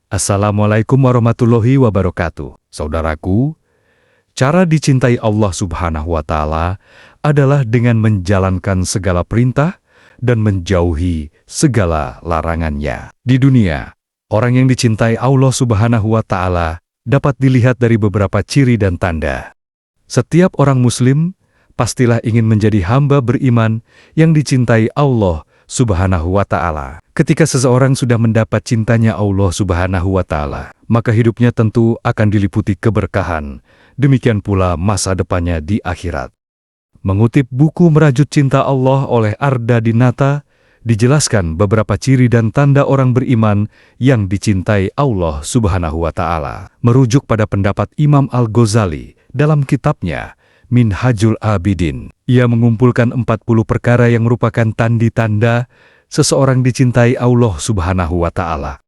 Assalamualaikum warahmatullahi wabarakatuh. Saudaraku, cara dicintai Allah Subhanahu wa Ta'ala adalah dengan menjalankan segala perintah dan menjauhi segala larangannya. Di dunia, orang yang dicintai Allah Subhanahu wa Ta'ala dapat dilihat dari beberapa ciri dan tanda. Setiap orang Muslim pastilah ingin menjadi hamba beriman yang dicintai Allah Subhanahu wa Ta'ala. Ketika seseorang sudah mendapat cintanya Allah Subhanahu wa Ta'ala, maka hidupnya tentu akan diliputi keberkahan. Demikian pula masa depannya di akhirat. Mengutip buku Merajut Cinta Allah oleh Arda Dinata, dijelaskan beberapa ciri dan tanda orang beriman yang dicintai Allah Subhanahu wa Ta'ala. Merujuk pada pendapat Imam Al-Ghazali dalam kitabnya Minhajul Abidin. Ia mengumpulkan 40 perkara yang merupakan tanda-tanda seseorang dicintai Allah Subhanahu wa Ta'ala,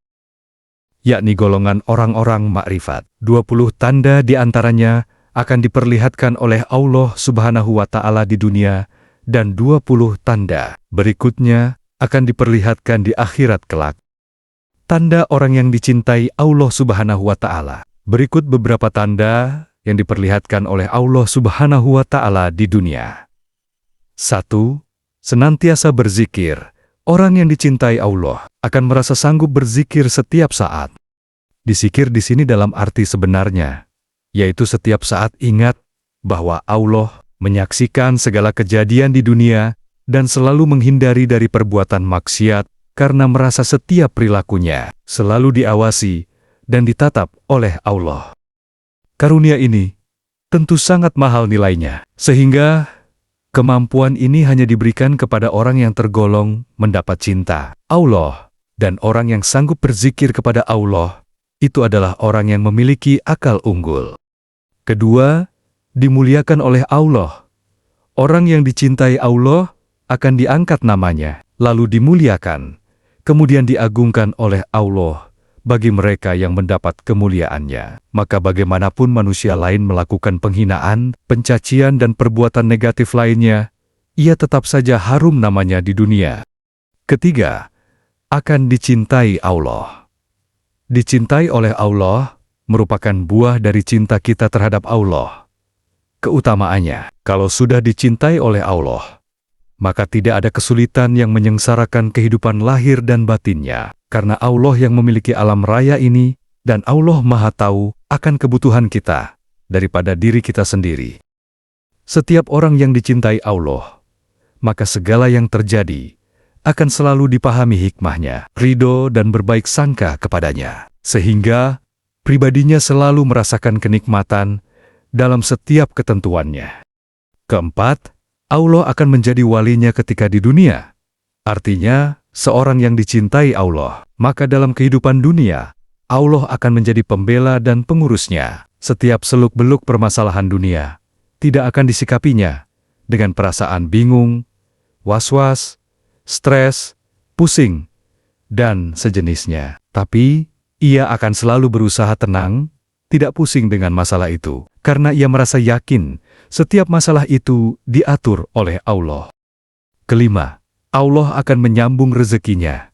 yakni golongan orang-orang makrifat. 20 tanda diantaranya akan diperlihatkan oleh Allah Subhanahu wa Ta'ala di dunia, dan 20 tanda berikutnya akan diperlihatkan di akhirat kelak. Tanda orang yang dicintai Allah Subhanahu wa Ta'ala. Berikut beberapa tanda yang diperlihatkan oleh Allah Subhanahu wa Ta'ala di dunia. 1. Senantiasa berzikir. Orang yang dicintai Allah akan merasa sanggup berzikir setiap saat. Dizikir di sini dalam arti sebenarnya, yaitu setiap saat ingat bahwa Allah menyaksikan segala kejadian di dunia dan selalu menghindari dari perbuatan maksiat karena merasa setiap perilakunya selalu diawasi dan ditatap oleh Allah. Karunia ini tentu sangat mahal nilainya, sehingga kemampuan ini hanya diberikan kepada orang yang tergolong mendapat cinta Allah, dan orang yang sanggup berzikir kepada Allah itu adalah orang yang memiliki akal unggul. Kedua, dimuliakan oleh Allah. Orang yang dicintai Allah akan diangkat namanya, lalu dimuliakan, kemudian diagungkan oleh Allah bagi mereka yang mendapat kemuliaannya. Maka bagaimanapun manusia lain melakukan penghinaan, pencacian dan perbuatan negatif lainnya, ia tetap saja harum namanya di dunia. Ketiga, akan dicintai Allah. Dicintai oleh Allah merupakan buah dari cinta kita terhadap Allah. Keutamaannya, kalau sudah dicintai oleh Allah, maka tidak ada kesulitan yang menyengsarakan kehidupan lahir dan batinnya, karena Allah yang memiliki alam raya ini, dan Allah Maha Tahu akan kebutuhan kita daripada diri kita sendiri. Setiap orang yang dicintai Allah, maka segala yang terjadi akan selalu dipahami hikmahnya, ridho dan berbaik sangka kepadanya, sehingga pribadinya selalu merasakan kenikmatan dalam setiap ketentuannya. Keempat, Allah akan menjadi walinya ketika di dunia. Artinya, seorang yang dicintai Allah, maka dalam kehidupan dunia, Allah akan menjadi pembela dan pengurusnya. Setiap seluk-beluk permasalahan dunia tidak akan disikapinya dengan perasaan bingung, was-was, stres, pusing, dan sejenisnya. Tapi, ia akan selalu berusaha tenang, tidak pusing dengan masalah itu, karena ia merasa yakin setiap masalah itu diatur oleh Allah. Kelima, Allah akan menyambung rezekinya.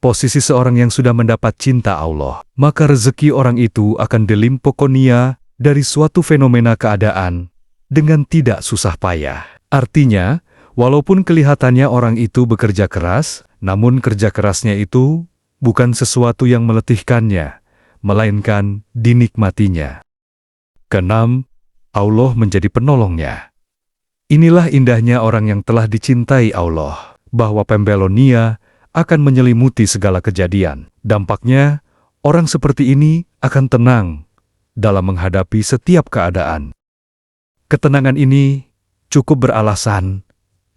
Posisi seorang yang sudah mendapat cinta Allah, maka rezeki orang itu akan dilimpokonia dari suatu fenomena keadaan dengan tidak susah payah. Artinya, walaupun kelihatannya orang itu bekerja keras, namun kerja kerasnya itu bukan sesuatu yang meletihkannya, melainkan dinikmatinya. Keenam, Allah menjadi penolongnya. Inilah indahnya orang yang telah dicintai Allah, bahwa pembelonia akan menyelimuti segala kejadian. Dampaknya, orang seperti ini akan tenang dalam menghadapi setiap keadaan. Ketenangan ini cukup beralasan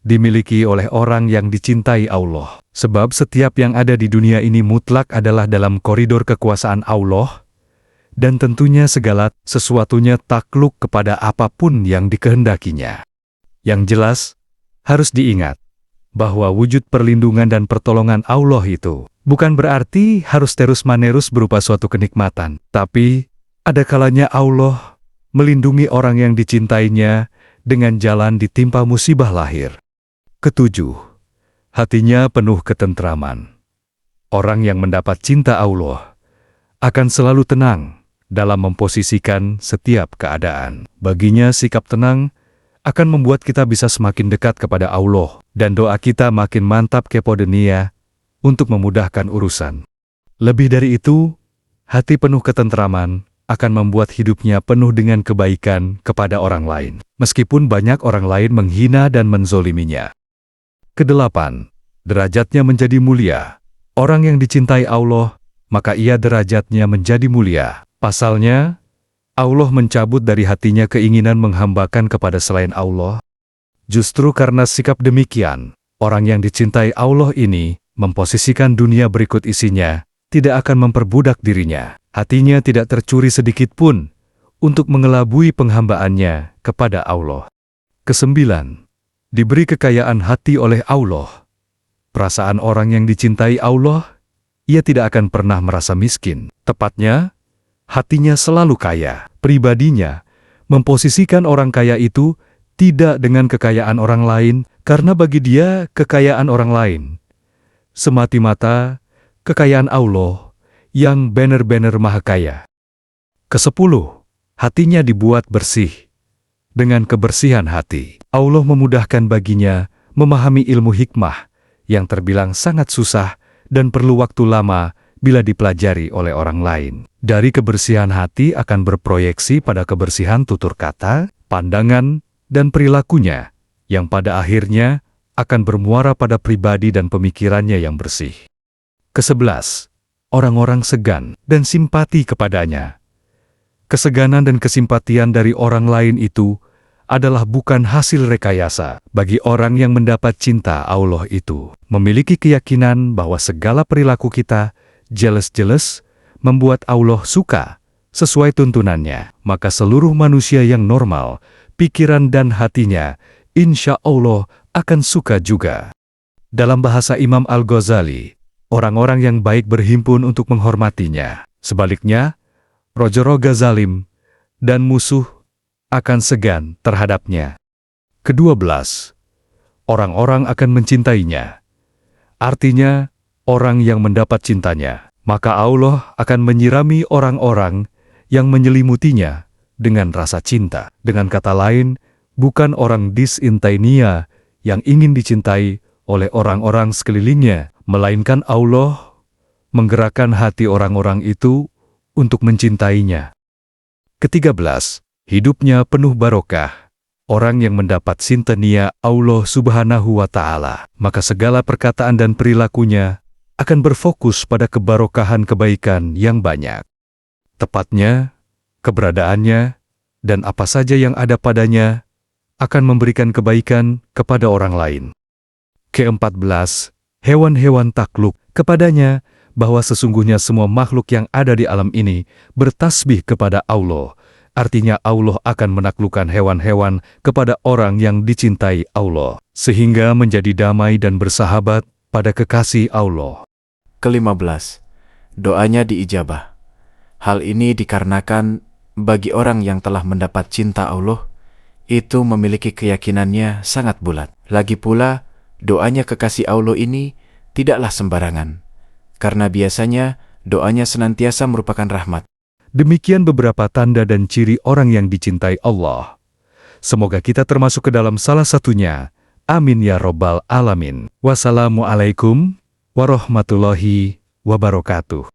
dimiliki oleh orang yang dicintai Allah, sebab setiap yang ada di dunia ini mutlak adalah dalam koridor kekuasaan Allah, dan tentunya segala sesuatunya takluk kepada apapun yang dikehendakinya. Yang jelas, harus diingat bahwa wujud perlindungan dan pertolongan Allah itu bukan berarti harus terus-menerus berupa suatu kenikmatan, tapi ada kalanya Allah melindungi orang yang dicintainya dengan jalan ditimpa musibah lahir. Ketujuh, hatinya penuh ketentraman. Orang yang mendapat cinta Allah akan selalu tenang dalam memposisikan setiap keadaan. Baginya sikap tenang akan membuat kita bisa semakin dekat kepada Allah dan doa kita makin mantap kepo dunia untuk memudahkan urusan. Lebih dari itu, hati penuh ketentraman akan membuat hidupnya penuh dengan kebaikan kepada orang lain, meskipun banyak orang lain menghina dan menzoliminya. Kedelapan, derajatnya menjadi mulia. Orang yang dicintai Allah, maka ia derajatnya menjadi mulia. Pasalnya, Allah mencabut dari hatinya keinginan menghambakan kepada selain Allah. Justru karena sikap demikian, orang yang dicintai Allah ini memposisikan dunia berikut isinya, tidak akan memperbudak dirinya. Hatinya tidak tercuri sedikit pun untuk mengelabui penghambaannya kepada Allah. Kesembilan, diberi kekayaan hati oleh Allah. Perasaan orang yang dicintai Allah, ia tidak akan pernah merasa miskin. Tepatnya, hatinya selalu kaya. Pribadinya memposisikan orang kaya itu tidak dengan kekayaan orang lain, karena bagi dia kekayaan orang lain semata-mata kekayaan Allah yang benar-benar maha kaya. Kesepuluh, hatinya dibuat bersih. Dengan kebersihan hati, Allah memudahkan baginya memahami ilmu hikmah yang terbilang sangat susah dan perlu waktu lama bila dipelajari oleh orang lain. Dari kebersihan hati akan berproyeksi pada kebersihan tutur kata, pandangan, dan perilakunya, yang pada akhirnya akan bermuara pada pribadi dan pemikirannya yang bersih. Kesebelas, orang-orang segan dan simpati kepadanya. Keseganan dan kesimpatian dari orang lain itu adalah bukan hasil rekayasa. Bagi orang yang mendapat cinta Allah itu, memiliki keyakinan bahwa segala perilaku kita jelas-jelas membuat Allah suka sesuai tuntunannya, maka seluruh manusia yang normal, pikiran dan hatinya, insya Allah akan suka juga. Dalam bahasa Imam Al-Ghazali, orang-orang yang baik berhimpun untuk menghormatinya. Sebaliknya, rojo-roga zalim dan musuh akan segan terhadapnya. Kedua-belas, orang-orang akan mencintainya. Artinya, orang yang mendapat cintanya, maka Allah akan menyirami orang-orang yang menyelimutinya dengan rasa cinta. Dengan kata lain, bukan orang disintainya yang ingin dicintai oleh orang-orang sekelilingnya, melainkan Allah menggerakkan hati orang-orang itu untuk mencintainya. Ketiga-belas, hidupnya penuh barokah. Orang yang mendapat sintenia Allah Subhanahu wa Ta'ala, maka segala perkataan dan perilakunya akan berfokus pada kebarokahan kebaikan yang banyak. Tepatnya, keberadaannya dan apa saja yang ada padanya akan memberikan kebaikan kepada orang lain. Ke-14, hewan-hewan takluk kepadanya, bahwa sesungguhnya semua makhluk yang ada di alam ini bertasbih kepada Allah. Artinya Allah akan menaklukkan hewan-hewan kepada orang yang dicintai Allah, sehingga menjadi damai dan bersahabat pada kekasih Allah. Ke-15, doanya diijabah. Hal ini dikarenakan bagi orang yang telah mendapat cinta Allah, itu memiliki keyakinannya sangat bulat. Lagi pula, doanya kekasih Allah ini tidaklah sembarangan, karena biasanya doanya senantiasa merupakan rahmat. Demikian beberapa tanda dan ciri orang yang dicintai Allah. Semoga kita termasuk ke dalam salah satunya. Amin ya Rabbal Alamin. Wassalamualaikum warahmatullahi wabarakatuh.